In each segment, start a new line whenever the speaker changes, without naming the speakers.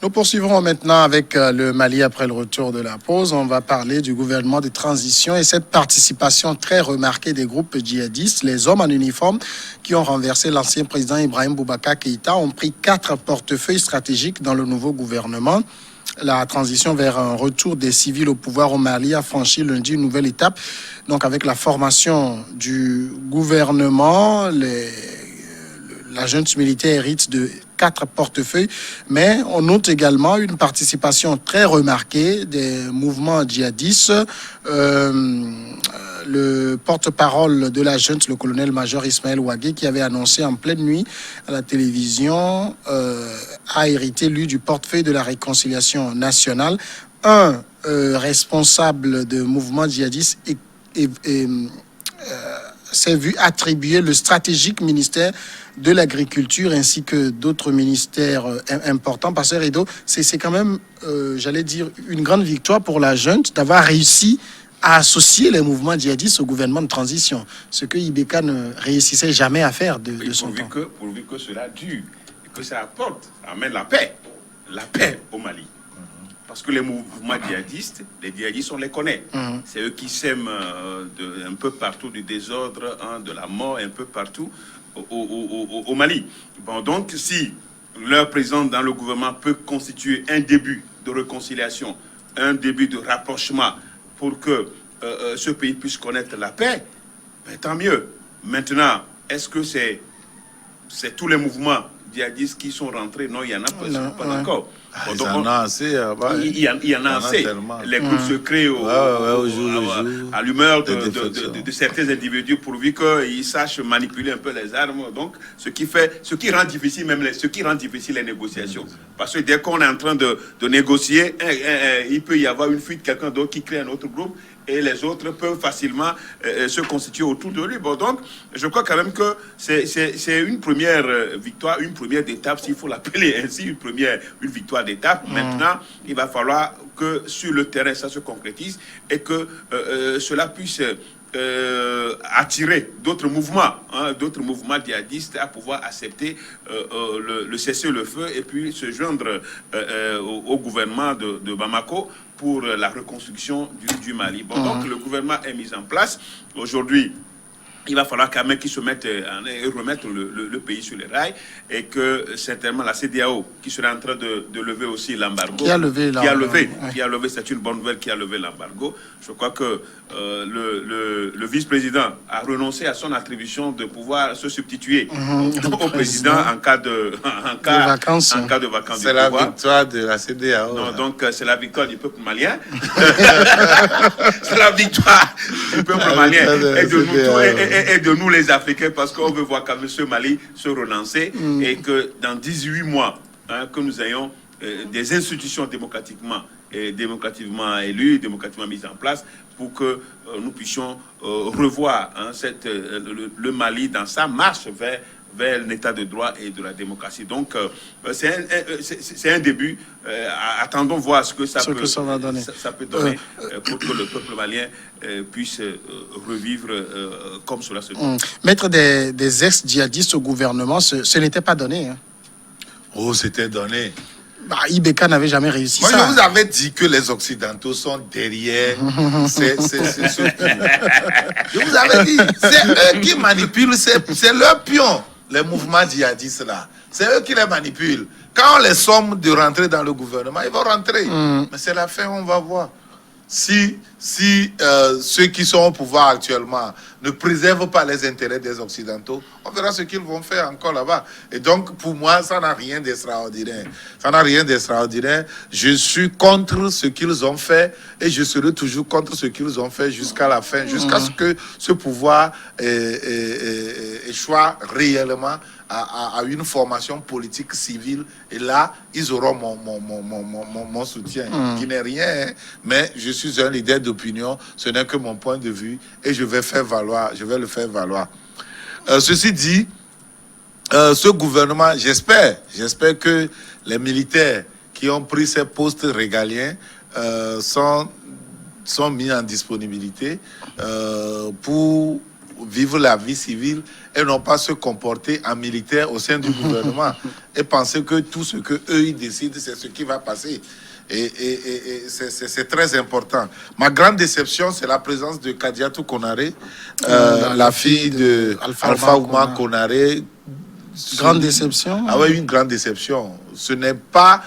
Nous poursuivrons maintenant avec le Mali après le retour de la pause. On va parler du gouvernement de transition et cette participation très remarquée des groupes djihadistes. Les hommes en uniforme qui ont renversé l'ancien président Ibrahim Boubacar Keïta ont pris 4 portefeuilles stratégiques dans le nouveau gouvernement. La transition vers un retour des civils au pouvoir au Mali a franchi lundi une nouvelle étape. Donc avec la formation du gouvernement, la junte militaire hérite de 4 portefeuilles, mais on note également une participation très remarquée des mouvements djihadistes. Le porte-parole de la junte, le colonel-major Ismaël Ouagé, qui avait annoncé en pleine nuit à la télévision, a hérité, lui, du portefeuille de la réconciliation nationale. Un responsable de mouvement djihadiste s'est vu attribuer le stratégique ministère de l'agriculture ainsi que d'autres ministères importants. Pasteur Rideau, c'est quand même, j'allais dire, une grande victoire pour la junte d'avoir réussi à associer les mouvements djihadistes au gouvernement de transition, ce que Ibeka ne réussissait jamais à faire de son temps.
Pourvu que cela dure et que ça amène la paix au Mali. Parce que les mouvements djihadistes, les djihadistes, on les connaît. C'est eux qui sèment un peu partout du désordre, de la mort, un peu partout au Mali. Bon, donc, si leur présence dans le gouvernement peut constituer un début de réconciliation, un début de rapprochement pour que ce pays puisse connaître la paix, ben, tant mieux. Maintenant, est-ce que c'est tous les mouvements djihadistes qui sont rentrés? Non, il y en a pas encore.
Bon, il y en a assez.
Il y en a assez. Les groupes secrets à l'humeur de certains individus pourvu qu'ils sachent manipuler un peu les armes. Donc, ce qui rend difficile les négociations. Parce que dès qu'on est en train de négocier, il peut y avoir une fuite, quelqu'un d'autre qui crée un autre groupe et les autres peuvent facilement se constituer autour de lui. Bon, donc, je crois quand même que c'est une première victoire, une première étape, s'il faut l'appeler ainsi, une victoire d'étape. Maintenant, il va falloir que sur le terrain, ça se concrétise et que cela puisse attirer d'autres mouvements djihadistes à pouvoir accepter le cessez-le-feu et puis se joindre au gouvernement de Bamako pour la reconstruction du Mali. Bon, donc le gouvernement est mis en place. Aujourd'hui, il va falloir quand même qu'ils se mettent et remettre le pays sur les rails et que certainement la CEDEAO qui sera en train de lever aussi l'embargo, qui a levé, c'est une bonne nouvelle, qui a levé l'embargo. Je crois que le vice-président a renoncé à son attribution de pouvoir se substituer au président en cas de vacances.
C'est la victoire de la CEDEAO.
Non, donc c'est la victoire du peuple malien. C'est la victoire du peuple malien et de nous les Africains, parce qu'on veut voir quand même ce Mali se relancer et que dans 18 mois, que nous ayons des institutions démocratiquement élues, démocratiquement mises en place pour que nous puissions revoir le Mali dans sa marche vers l'état de droit et de la démocratie. Donc, c'est un début. Attendons voir ce que ça peut donner pour que le peuple malien puisse revivre comme cela se doit.
Mettre des ex-djihadistes au gouvernement, ce n'était pas donné.
Oh, c'était donné.
Ibeka n'avait jamais réussi ça.
Je vous avais dit que les Occidentaux sont derrière. Je vous avais dit, c'est eux qui manipulent, c'est leur pion, les mouvements djihadistes là. C'est eux qui les manipulent. Quand on les somme de rentrer dans le gouvernement, ils vont rentrer. Mais c'est la fin, on va voir. Si ceux qui sont au pouvoir actuellement ne préservent pas les intérêts des Occidentaux, on verra ce qu'ils vont faire encore là-bas. Et donc, pour moi, ça n'a rien d'extraordinaire. Ça n'a rien d'extraordinaire. Je suis contre ce qu'ils ont fait et je serai toujours contre ce qu'ils ont fait jusqu'à la fin, jusqu'à ce que ce pouvoir échoue réellement à une formation politique civile. Et là, ils auront mon soutien, qui n'est rien, hein. Mais je suis un leader d'opinion, ce n'est que mon point de vue, et je vais le faire valoir. Ceci dit, ce gouvernement, j'espère que les militaires qui ont pris ces postes régaliens sont mis en disponibilité pour vivre la vie civile et non pas se comporter en militaire au sein du gouvernement et penser que tout ce que eux ils décident, c'est ce qui va passer. Et c'est très important. Ma grande déception, c'est la présence de Kadiatou Konaré, la fille de Alpha Ouma Konaré.
Grande déception.
Ah oui, une grande déception. Ce n'est pas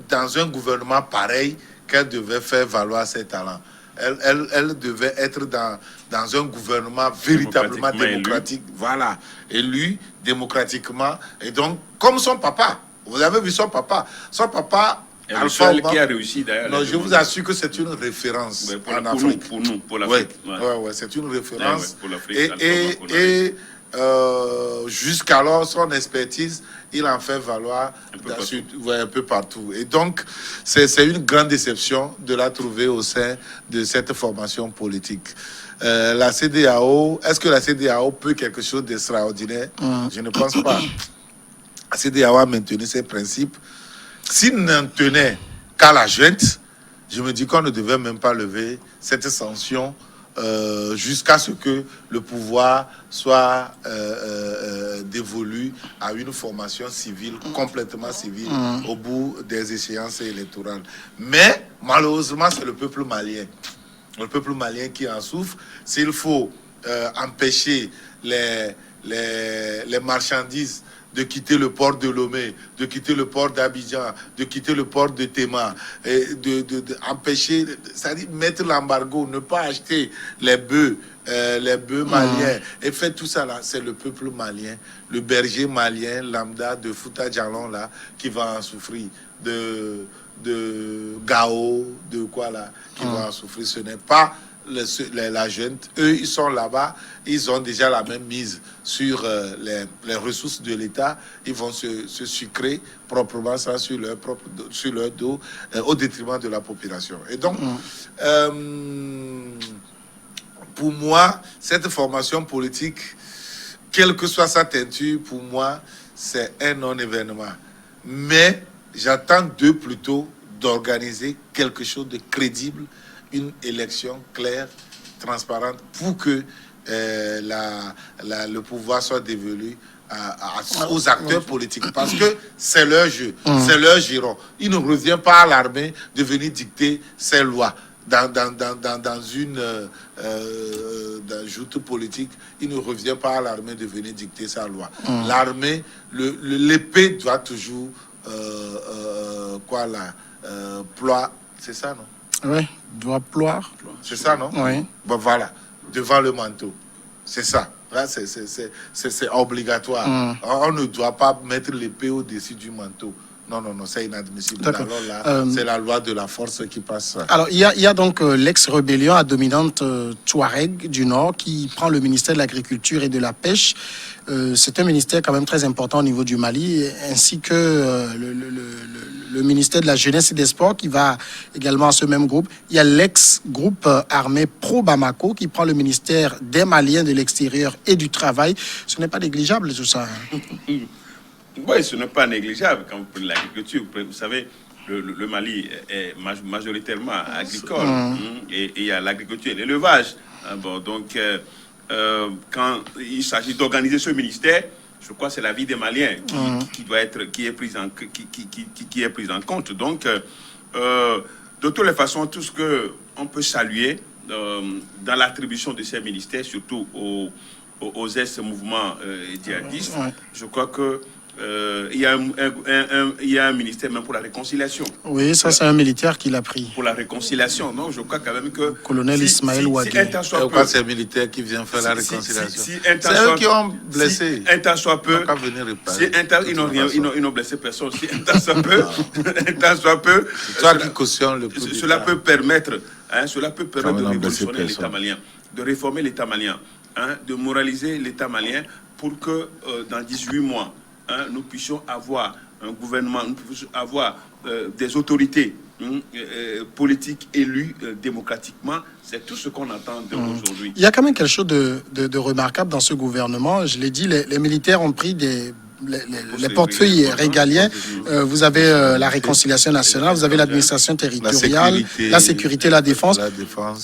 dans un gouvernement pareil qu'elle devait faire valoir ses talents. Elle devait être dans un gouvernement véritablement démocratique.
Élu.
Voilà, élu démocratiquement. Et donc, comme son papa. Vous avez vu son papa. Son papa...
Alpha Ouma, qui a réussi d'ailleurs.
Non, je vous assure que c'est une référence en Afrique.
Pour nous, pour l'Afrique.
Ouais, c'est une référence.
Pour l'Afrique.
Et jusqu'alors, son expertise, il en fait valoir un peu partout. Et donc, c'est une grande déception de la trouver au sein de cette formation politique. La CEDEAO, est-ce que la CEDEAO peut quelque chose d'extraordinaire? Je ne pense pas. La CEDEAO a maintenu ses principes. S'il n'en tenait qu'à la junte, je me dis qu'on ne devait même pas lever cette sanction jusqu'à ce que le pouvoir soit dévolu à une formation civile, complètement civile, au bout des échéances électorales. Mais malheureusement, c'est le peuple malien. Le peuple malien qui en souffre. S'il faut empêcher les marchandises de quitter le port de Lomé, de quitter le port d'Abidjan, de quitter le port de Tema, et empêcher, c'est-à-dire mettre l'embargo, ne pas acheter les bœufs maliens, et faire tout ça là, c'est le peuple malien, le berger malien lambda de Fouta Djalon là, qui va en souffrir, de Gao, de quoi là, qui va en souffrir. Ce n'est pas la junte. Eux, ils sont là-bas, ils ont déjà la même mise sur les ressources de l'État. Ils vont se sucrer proprement ça sur leur dos, au détriment de la population. Et donc, pour moi, cette formation politique, quelle que soit sa teinture, pour moi, c'est un non-événement. Mais j'attends d'eux plutôt d'organiser quelque chose de crédible, une élection claire, transparente, pour que le pouvoir soit dévolu aux acteurs politiques. Parce que c'est leur jeu, c'est leur giron. Il ne revient pas à l'armée de venir dicter ses lois. Dans une joute politique, il ne revient pas à l'armée de venir dicter sa loi. L'armée, l'épée doit toujours ploie, c'est ça, non?
Oui, doit ploire.
C'est ça, non?
Oui.
Bon, voilà, devant le manteau. C'est ça. Là, c'est obligatoire. On ne doit pas mettre l'épée au-dessus du manteau. Non, c'est inadmissible. Alors là, c'est la loi de la force qui passe.
Alors, il y a donc l'ex-rébellion à dominante Touareg du Nord qui prend le ministère de l'Agriculture et de la Pêche. C'est un ministère quand même très important au niveau du Mali, ainsi que le ministère de la Jeunesse et des Sports qui va également à ce même groupe. Il y a l'ex-groupe armé pro-Bamako qui prend le ministère des Maliens de l'extérieur et du Travail. Ce n'est pas négligeable tout ça.
Oui, ce n'est pas négligeable quand vous prenez l'agriculture. Vous savez, le Mali est majoritairement agricole. Et il y a l'agriculture et l'élevage. Donc, quand il s'agit d'organiser ce ministère, je crois que c'est la vie des Maliens qui est prise en compte. Donc, de toutes les façons, tout ce qu'on peut saluer dans l'attribution de ces ministères, surtout aux ex-mouvements djihadistes, je crois que il y a un ministère même pour la réconciliation. Oui,
ça c'est un militaire qui l'a pris.
Pour la réconciliation, non, je crois quand même que...
Colonel Ismaël Ouadé.
Pourquoi c'est un militaire qui vient faire la réconciliation?
C'est
eux qui ont blessé.
Si un temps soit peu... Ils n'ont blessé personne. Si un temps soit peu...
C'est toi qui cautionne le coup d'État.
Cela peut permettre de révolutionner l'État malien, de réformer l'État malien, de moraliser l'État malien pour que dans 18 mois, nous puissions avoir un gouvernement, nous puissions avoir des autorités politiques élues démocratiquement. C'est tout ce qu'on attend d'aujourd'hui.
Il y a quand même quelque chose de remarquable dans ce gouvernement. Je l'ai dit, les militaires ont pris des les portefeuilles régaliens. Vous avez la réconciliation nationale, vous avez l'administration territoriale, la sécurité, la défense.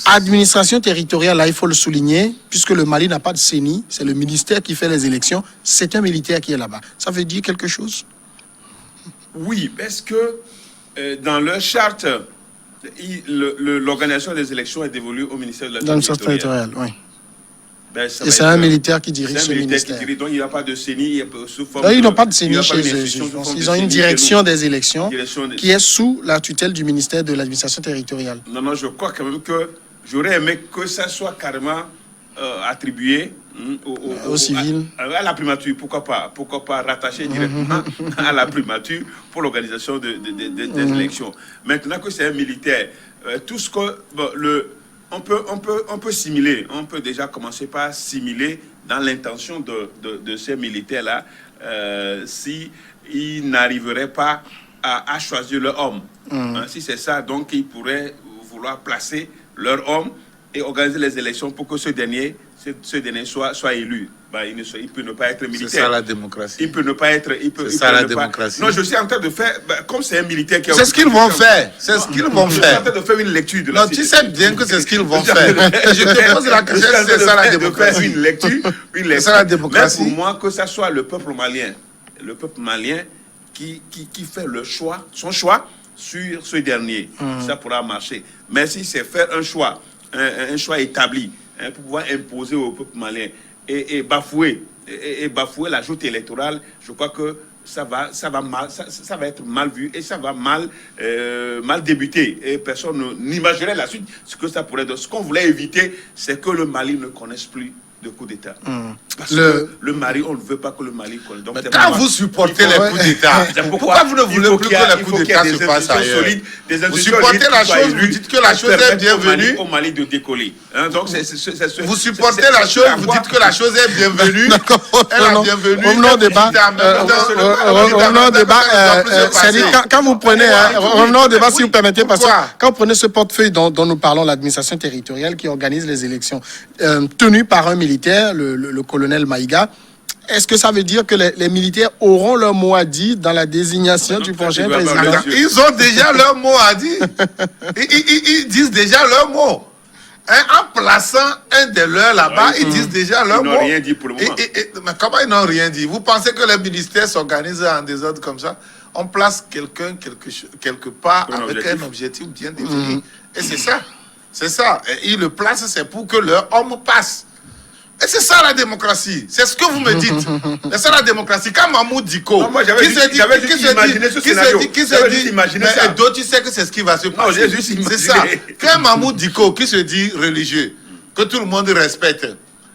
Administration territoriale, là, il faut le souligner, puisque le Mali n'a pas de CENI, c'est le ministère qui fait les élections, c'est un militaire qui est là-bas. Ça veut dire quelque chose?
Oui, parce que dans leur charte, l'organisation des élections est dévolue au ministère de l'administration territoriale.
Oui.
Ben,
et c'est un militaire qui dirige ce ministère.
Donc il n'y a pas de CENI.
Ils n'ont pas de CENI chez eux. Ils ont une direction des élections qui est sous la tutelle du ministère de l'administration territoriale.
Non, je crois quand même que j'aurais aimé que ça soit carrément attribué
au civil.
À la primature, pourquoi pas rattacher directement à la primature pour l'organisation des élections. Maintenant que c'est un militaire, tout ce que on peut simuler, on peut déjà commencer par simuler dans l'intention de ces militaires-là si ils n'arriveraient pas à choisir leur homme. Si c'est ça, donc ils pourraient vouloir placer leur homme et organiser les élections pour que ce dernier soit élu. Il peut ne pas être militaire.
C'est ça la démocratie.
Il peut ne pas être.
C'est ça la démocratie.
Non, je suis en train de faire. Comme c'est un militaire qui a.
C'est ce qu'ils vont faire. C'est ce qu'ils vont faire.
Je suis en train de faire une lecture de la.
Non, tu sais bien que c'est ce qu'ils vont faire. Je te pose la question, c'est ça la démocratie.
Faire une lecture.
C'est ça la démocratie.
Mais pour moi, que ça soit le peuple malien qui fait son choix sur ce dernier, ça pourra marcher. Mais si c'est faire un choix établi, pour pouvoir imposer au peuple malien et bafouer la joute électorale, je crois que ça va être mal vu et ça va mal débuter. Et personne n'imaginerait la suite ce que ça pourrait donner. Ce qu'on voulait éviter, c'est que le Mali ne connaisse plus de coup d'État. Parce que le Mali, on ne veut pas que le Mali connaisse. Donc,
quand vous supportez les coups d'État, pourquoi vous ne voulez plus que les coups d'État se passent ailleurs? Vous supportez la chose, vous dites que la chose est bienvenue.
Au Mali de décoller. Donc,
vous supportez la chose, vous dites que la chose est bienvenue. Elle est bienvenue.
Revenons au débat. Revenons au débat. Quand vous prenez, revenons au débat si vous permettez, parce que quand vous prenez ce portefeuille dont nous parlons, l'administration territoriale qui organise les élections, tenu par un militaire, le colonel Maïga, est-ce que ça veut dire que les militaires auront leur mot à dire dans la désignation du prochain président?
Ils ont déjà leur mot à dire. Ils disent déjà leur mot. En plaçant un de leurs là-bas, ils disent déjà leur mot.
Ils n'ont rien dit pour le moment.
Mais comment ils n'ont rien dit? Vous pensez que les ministères s'organisent en désordre comme ça? On place quelqu'un quelque part avec un objectif bien défini. Et c'est ça. C'est ça. Et ils le placent, c'est pour que leur homme passe. Et c'est ça la démocratie. C'est ce que vous me dites. C'est ça la démocratie. Quand Mahmoud Diko, tu sais que c'est ce qui va se passer. C'est ça. Quand Mahmoud Diko, qui se dit religieux, que tout le monde respecte,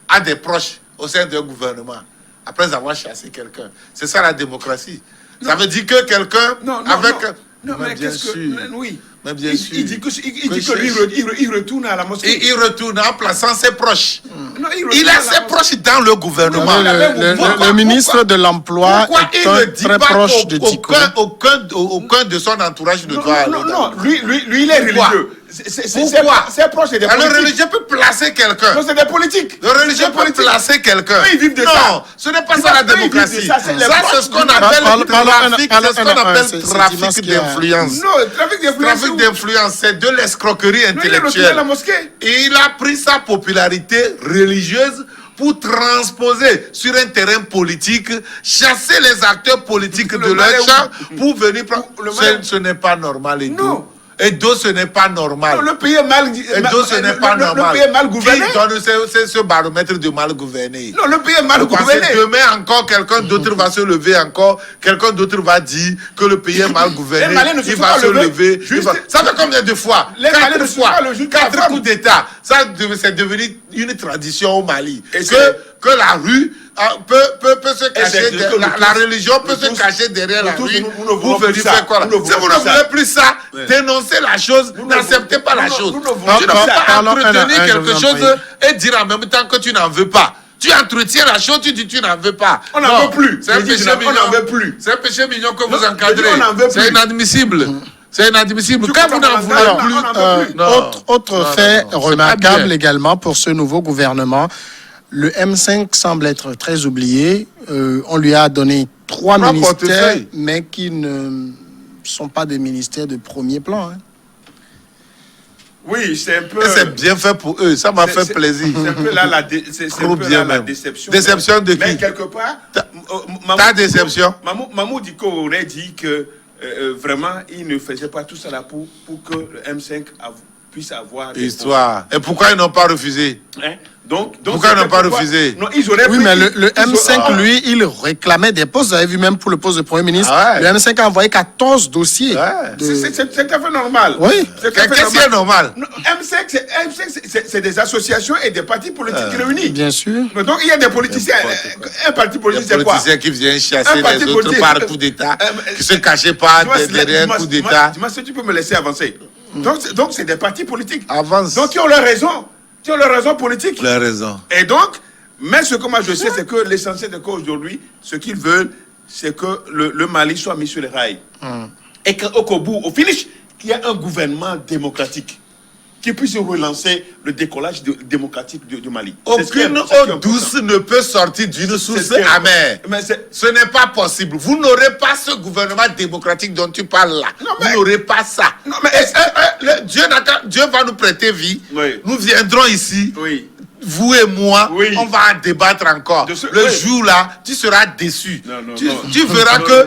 a des proches au sein d'un gouvernement, après avoir chassé quelqu'un. C'est ça la démocratie. Ça veut dire que quelqu'un avec...
Non, mais qu'est-ce que... Oui.
Mais bien sûr.
Il dit que lui, il retourne à la mosquée.
Il retourne en plaçant ses proches. Il a ses proches dans le gouvernement.
Le ministre de l'Emploi est très proche de Diko.
Aucun de son entourage ne doit aller.
Non, lui, il est religieux. C'est proche des politiques.
Le religieux peut placer quelqu'un.
Non, c'est des politiques.
Le religieux peut placer quelqu'un.
Ils vivent de ça.
Non, ce n'est pas ça la démocratie. Ça, c'est ce qu'on appelle trafic d'influence.
Non, trafic
d'influence, c'est de l'escroquerie intellectuelle. Et il a pris sa popularité religieuse pour transposer sur un terrain politique, chasser les acteurs politiques de leur champ pour venir prendre. Ce n'est pas normal, Edo. Edo, ce n'est pas normal.
Non, le pays est mal
Edo, ce n'est pas normal.
Le pays est mal gouverné.
Qui donne ce baromètre de mal gouverné?
Non, le pays est mal gouverné.
Demain encore, quelqu'un d'autre va se lever encore. Quelqu'un d'autre va dire que le pays est mal gouverné. Il va se lever. Ça fait combien de fois? 4 fois. 4 coups d'État. Ça, c'est devenu une tradition au Mali. Que la rue peut se cacher, la religion peut se cacher derrière la rue pour venir faire quoi là. Si vous ne voulez plus ça, dénoncez la chose, n'acceptez pas la chose. Tu ne peux pas entretenir quelque chose et dire en même temps que tu n'en veux pas. Tu entretiens la chose, tu dis tu n'en veux pas.
On n'en veut plus.
C'est un péché mignon. C'est un péché mignon que vous encadrez. C'est inadmissible. C'est inadmissible. Quand vous n'en voulez plus.
Autre fait remarquable également pour ce nouveau gouvernement. Le M5 semble être très oublié. On lui a donné trois ministères,
portefeuilles.
mais qui ne sont pas des ministères de premier plan. Hein.
Oui, c'est un peu...
C'est bien fait pour eux, ça m'a fait plaisir.
C'est un peu là la, la déception.
Déception de qui?
Mais quelque part...
Ta déception?
Mamou Diko aurait dit que vraiment, il ne faisait pas tout ça là pour que le M5 puisse avoir...
Histoire. Et pourquoi ils n'ont pas refusé?
Hein? Donc,
pourquoi ils n'ont pas refusé?
Non, ils auraient
oui, mais le M5, lui, il réclamait des postes. Vous avez vu même pour le poste de Premier ministre, le M5 a envoyé 14 dossiers.
Ouais.
C'est tout à fait normal.
Oui.
Qu'est-ce qui est normal?
M5, c'est des associations et des partis politiques réunis.
Bien sûr.
Donc, il y a des politiciens. Un parti politique, c'est quoi?
Des politiciens qui viennent chasser les autres par coup d'État, qui se cachaient pas derrière un coup d'État.
Dis-moi si tu peux me laisser avancer. Donc, c'est des partis politiques.
Avance.
Donc, ils ont leur raison. Ils ont leur raison politique.
Leur raison.
Et donc, mais ce que moi je sais, c'est que l'essentiel de quoi aujourd'hui, ce qu'ils veulent, c'est que le Mali soit mis sur les rails. Et qu'au bout, au finish, qu'il y ait un gouvernement démocratique qui puisse relancer le décollage démocratique du Mali.
Aucune eau douce ne peut sortir d'une source amère. Ce n'est pas possible. Vous n'aurez pas ce gouvernement démocratique dont tu parles là. Non, vous n'aurez pas ça. Non, mais Dieu va nous prêter vie. Oui. Nous viendrons ici. Oui. Vous et moi, on va en débattre encore. Le jour là, tu seras déçu. Tu verras qu'il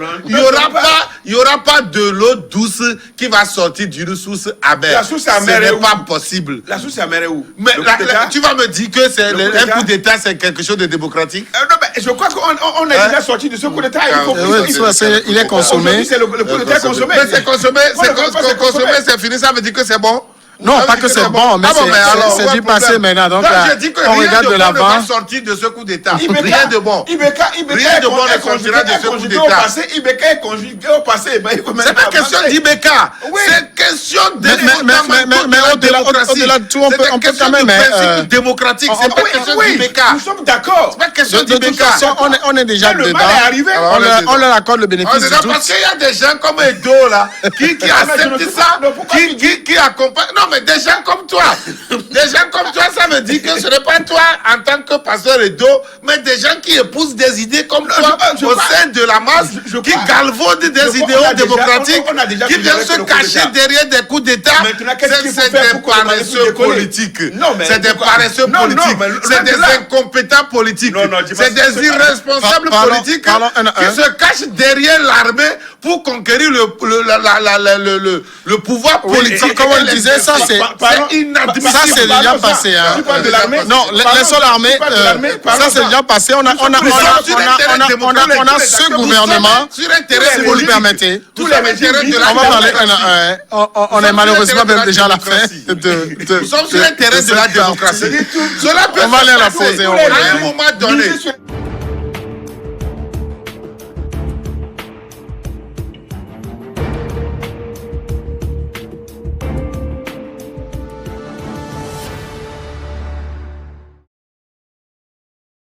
n'y aura pas de l'eau douce qui va sortir d'une source amère.
La source amère
ce n'est pas possible.
La source amère est où?
Mais tu vas me dire que un coup d'État, c'est quelque chose de démocratique?
Non, mais je crois qu'on est déjà sorti de ce coup d'État.
Il est consommé.
C'est le coup d'État consommé.
Mais c'est consommé, c'est fini, ça veut dire que c'est bon?
Non, pas que c'est bon, mais c'est du passé maintenant. Donc,
on regarde de l'avant. On va sortir de ce coup d'État. Rien de bon. Rien de bon ne sortira de ce coup d'État.
Ibeka est conjugué au passé.
C'est pas question d'Ibeka. C'est question de
mais au-delà de tout, on peut quand même...
principe démocratique. C'est pas question d'Ibeka.
Nous sommes d'accord.
C'est pas question d'Ibeka.
De toute façon, on est déjà dedans. On leur accorde le bénéfice du doute.
Parce qu'il y a des gens comme Edo là, qui acceptent ça, qui accompagnent... Non, mais des gens comme toi, ça veut dire que ce n'est pas toi en tant que pasteur Edo, mais des gens qui épousent des idées comme toi au sein de la masse, qui galvaudent des idéaux démocratiques, qui viennent se cacher derrière des coups d'État. C'est des paresseux politiques. C'est des paresseux politiques. C'est des incompétents politiques. C'est des irresponsables politiques qui se cachent derrière l'armée pour conquérir le pouvoir politique.
Comme on le disait, ça c'est inadmissible. Ça c'est déjà passé.
Tu parles de l'armée?
Non, laissons l'armée. Ça c'est déjà passé. On a ce gouvernement. Si vous le permettez.
On va
parler. On est malheureusement même déjà à la fin de.
Nous sommes sur un terrain de la démocratie.
On va aller à la pause.
À un moment donné.